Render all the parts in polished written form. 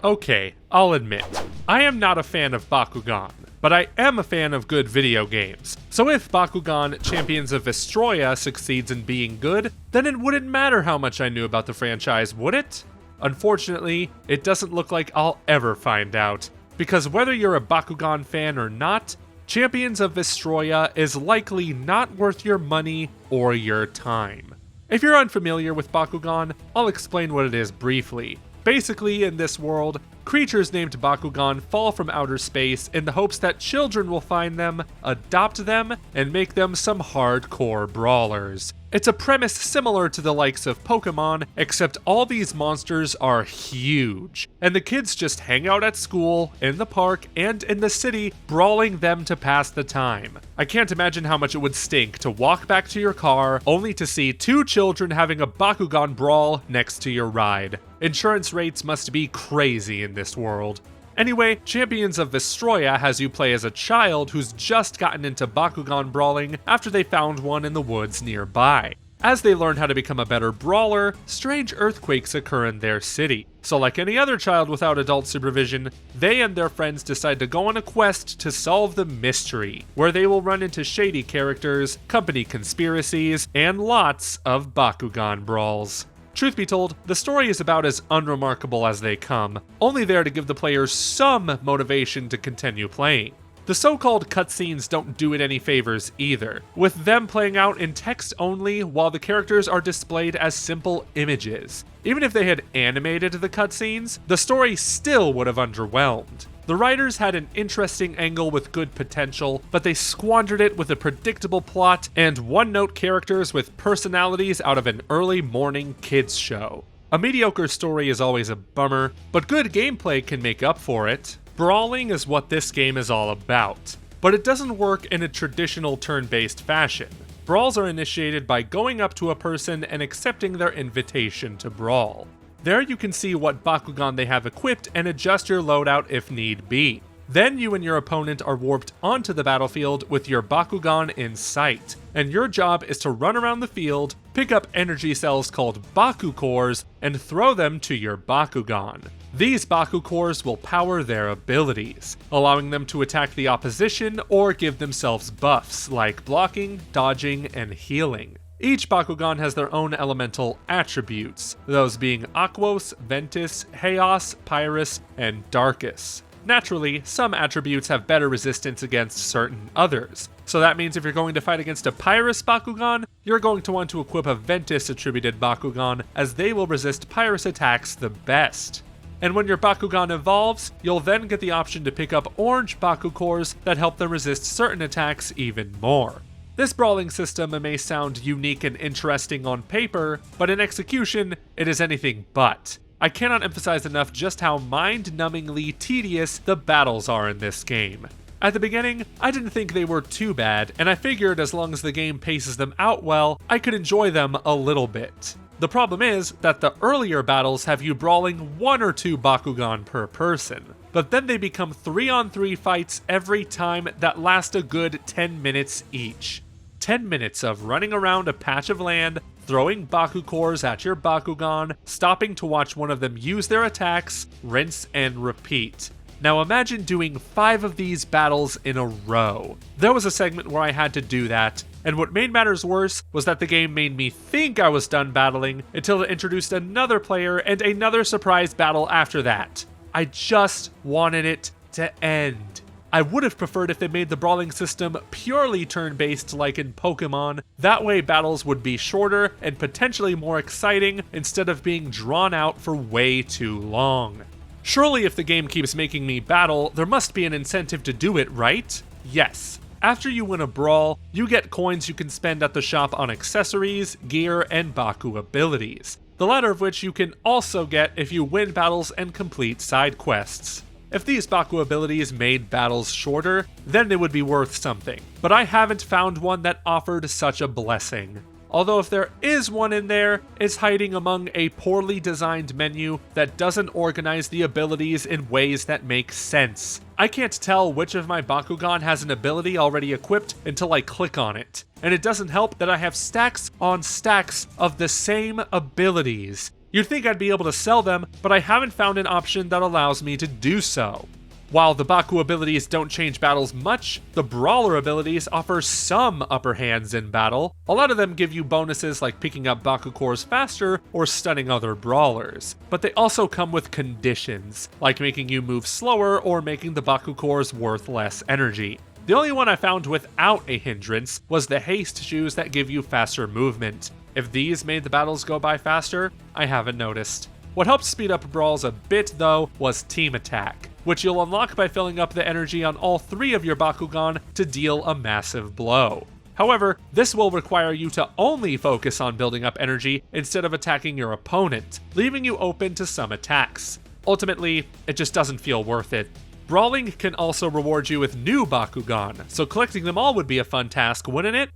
Okay, I'll admit, I am not a fan of Bakugan, but I am a fan of good video games. So if Bakugan Champions of Vestroia succeeds in being good, then it wouldn't matter how much I knew about the franchise, would it? Unfortunately, it doesn't look like I'll ever find out, because whether you're a Bakugan fan or not, Champions of Vestroia is likely not worth your money or your time. If you're unfamiliar with Bakugan, I'll explain what it is briefly. Basically, in this world, creatures named Bakugan fall from outer space in the hopes that children will find them, adopt them, and make them some hardcore brawlers. It's a premise similar to the likes of Pokemon, except all these monsters are huge, and the kids just hang out at school, in the park, and in the city, brawling them to pass the time. I can't imagine how much it would stink to walk back to your car only to see two children having a Bakugan brawl next to your ride. Insurance rates must be crazy in this world. Anyway, Champions of Vestroia has you play as a child who's just gotten into Bakugan brawling after they found one in the woods nearby. As they learn how to become a better brawler, strange earthquakes occur in their city. So like any other child without adult supervision, they and their friends decide to go on a quest to solve the mystery, where they will run into shady characters, company conspiracies, and lots of Bakugan brawls. Truth be told, the story is about as unremarkable as they come, only there to give the players some motivation to continue playing. The so-called cutscenes don't do it any favors either, with them playing out in text only while the characters are displayed as simple images. Even if they had animated the cutscenes, the story still would have underwhelmed. The writers had an interesting angle with good potential, but they squandered it with a predictable plot and one-note characters with personalities out of an early morning kids show. A mediocre story is always a bummer, but good gameplay can make up for it. Brawling is what this game is all about, but it doesn't work in a traditional turn-based fashion. Brawls are initiated by going up to a person and accepting their invitation to brawl. There you can see what Bakugan they have equipped and adjust your loadout if need be. Then you and your opponent are warped onto the battlefield with your Bakugan in sight, and your job is to run around the field, pick up energy cells called Baku Cores, and throw them to your Bakugan. These Baku Cores will power their abilities, allowing them to attack the opposition or give themselves buffs like blocking, dodging, and healing. Each Bakugan has their own elemental attributes, those being Aquos, Ventus, Chaos, Pyrus, and Darkus. Naturally, some attributes have better resistance against certain others, so that means if you're going to fight against a Pyrus Bakugan, you're going to want to equip a Ventus attributed Bakugan, as they will resist Pyrus attacks the best. And when your Bakugan evolves, you'll then get the option to pick up orange Baku Cores that help them resist certain attacks even more. This brawling system may sound unique and interesting on paper, but in execution, it is anything but. I cannot emphasize enough just how mind-numbingly tedious the battles are in this game. At the beginning, I didn't think they were too bad, and I figured as long as the game paces them out well, I could enjoy them a little bit. The problem is that the earlier battles have you brawling 1 or 2 Bakugan per person, but then they become 3-on-3 fights every time that last a good 10 minutes each. 10 minutes of running around a patch of land, throwing Baku Cores at your Bakugan, stopping to watch one of them use their attacks, rinse and repeat. Now imagine doing 5 of these battles in a row. There was a segment where I had to do that, and what made matters worse was that the game made me think I was done battling until it introduced another player and another surprise battle after that. I just wanted it to end. I would have preferred if they made the brawling system purely turn-based like in Pokemon. That way battles would be shorter and potentially more exciting instead of being drawn out for way too long. Surely if the game keeps making me battle, there must be an incentive to do it, right? Yes. After you win a brawl, you get coins you can spend at the shop on accessories, gear, and Baku abilities. The latter of which you can also get if you win battles and complete side quests. If these Baku abilities made battles shorter, then they would be worth something, but I haven't found one that offered such a blessing. although if there is one in there, it's hiding among a poorly designed menu that doesn't organize the abilities in ways that make sense. I can't tell which of my Bakugan has an ability already equipped until I click on it, and it doesn't help that I have stacks on stacks of the same abilities. You'd think I'd be able to sell them, but I haven't found an option that allows me to do so. While the Baku abilities don't change battles much, the Brawler abilities offer some upper hands in battle. A lot of them give you bonuses like picking up Baku cores faster or stunning other brawlers, but they also come with conditions, like making you move slower or making the Baku cores worth less energy. The only one I found without a hindrance was the haste shoes that give you faster movement. If these made the battles go by faster, I haven't noticed. What helped speed up brawls a bit though was team attack, which you'll unlock by filling up the energy on all 3 of your Bakugan to deal a massive blow. However, this will require you to only focus on building up energy instead of attacking your opponent, leaving you open to some attacks. Ultimately, it just doesn't feel worth it. Brawling can also reward you with new Bakugan, so collecting them all would be a fun task, wouldn't it?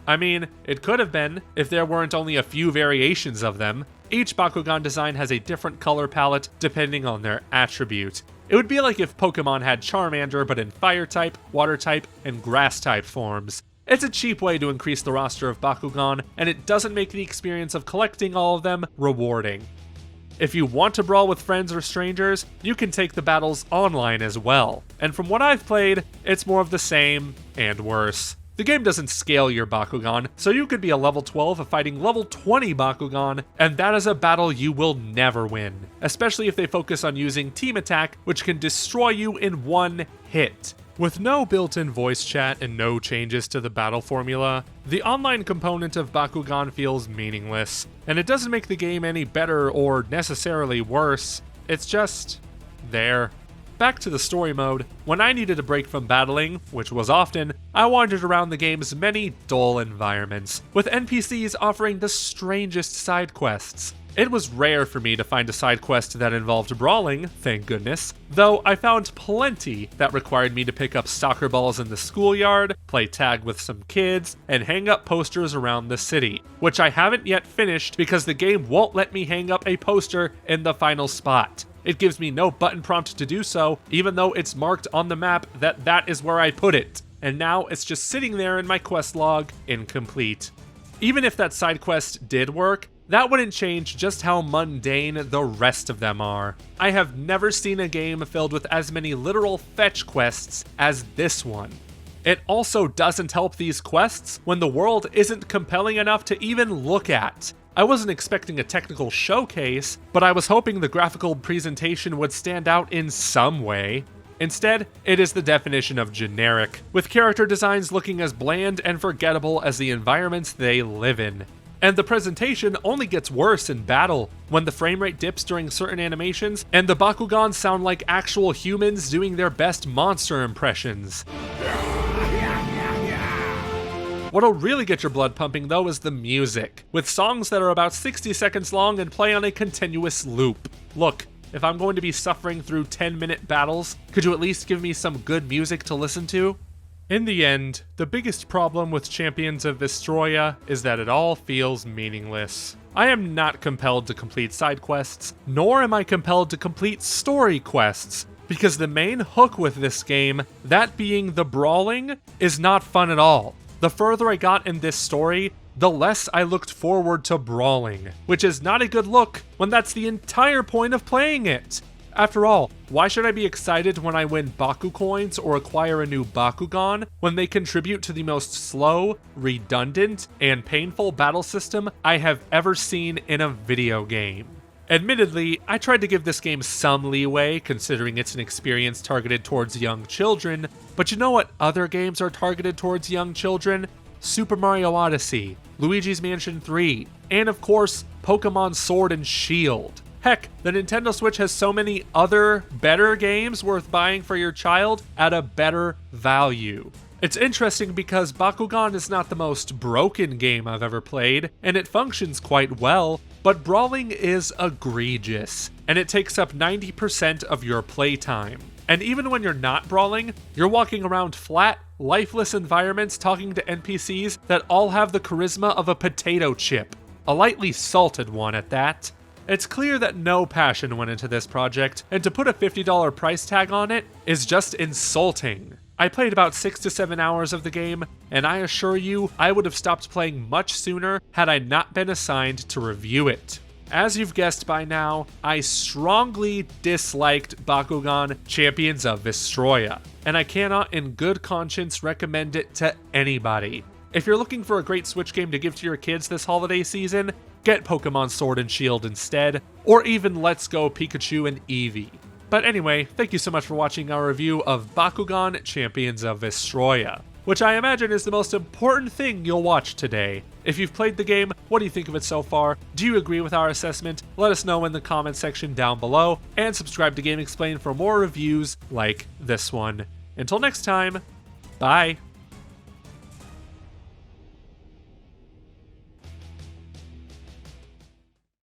I mean, it could have been, if there weren't only a few variations of them. Each Bakugan design has a different color palette depending on their attribute. It would be like if Pokemon had Charmander but in Fire type, Water type, and Grass type forms. It's a cheap way to increase the roster of Bakugan, and it doesn't make the experience of collecting all of them rewarding. If you want to brawl with friends or strangers, you can take the battles online as well, and from what I've played, it's more of the same and worse. The game doesn't scale your Bakugan, so you could be a level 12 fighting level 20 Bakugan, and that is a battle you will never win, especially if they focus on using team attack, which can destroy you in one hit. With no built-in voice chat and no changes to the battle formula, the online component of Bakugan feels meaningless, and it doesn't make the game any better or necessarily worse, it's just there. Back to the story mode, when I needed a break from battling, which was often, I wandered around the game's many dull environments, with NPCs offering the strangest side quests. It was rare for me to find a side quest that involved brawling, thank goodness, though I found plenty that required me to pick up soccer balls in the schoolyard, play tag with some kids, and hang up posters around the city, which I haven't yet finished because the game won't let me hang up a poster in the final spot. It gives me no button prompt to do so, even though it's marked on the map that that is where I put it, and now it's just sitting there in my quest log, incomplete. Even if that side quest did work, that wouldn't change just how mundane the rest of them are. I have never seen a game filled with as many literal fetch quests as this one. It also doesn't help these quests when the world isn't compelling enough to even look at. I wasn't expecting a technical showcase, but I was hoping the graphical presentation would stand out in some way. Instead, it is the definition of generic, with character designs looking as bland and forgettable as the environments they live in. And the presentation only gets worse in battle, when the frame rate dips during certain animations, and the Bakugan sound like actual humans doing their best monster impressions. What'll really get your blood pumping though is the music, with songs that are about 60 seconds long and play on a continuous loop. Look, if I'm going to be suffering through 10-minute battles, could you at least give me some good music to listen to? In the end, the biggest problem with Champions of Vestroia is that it all feels meaningless. I am not compelled to complete side quests, nor am I compelled to complete story quests, because the main hook with this game, that being the brawling, is not fun at all. The further I got in this story, the less I looked forward to brawling, which is not a good look when that's the entire point of playing it. After all, why should I be excited when I win Baku coins or acquire a new Bakugan when they contribute to the most slow, redundant, and painful battle system I have ever seen in a video game? Admittedly, I tried to give this game some leeway considering it's an experience targeted towards young children, but you know what other games are targeted towards young children? Super Mario Odyssey, Luigi's Mansion 3, and of course, Pokemon Sword and Shield. Heck, the Nintendo Switch has so many other, better games worth buying for your child at a better value. It's interesting because Bakugan is not the most broken game I've ever played, and it functions quite well, but brawling is egregious, and it takes up 90% of your playtime. And even when you're not brawling, you're walking around flat, lifeless environments talking to NPCs that all have the charisma of a potato chip. A lightly salted one at that. It's clear that no passion went into this project, and to put a $50 price tag on it is just insulting. I played about 6 to 7 hours of the game, and I assure you, I would have stopped playing much sooner had I not been assigned to review it. As you've guessed by now, I strongly disliked Bakugan Champions of Vestroia, and I cannot in good conscience recommend it to anybody. If you're looking for a great Switch game to give to your kids this holiday season, get Pokemon Sword and Shield instead, or even Let's Go Pikachu and Eevee. But anyway, thank you so much for watching our review of Bakugan Champions of Vestroia, which I imagine is the most important thing you'll watch today. If you've played the game, what do you think of it so far? Do you agree with our assessment? Let us know in the comment section down below, and subscribe to GameXplain for more reviews like this one. Until next time, bye!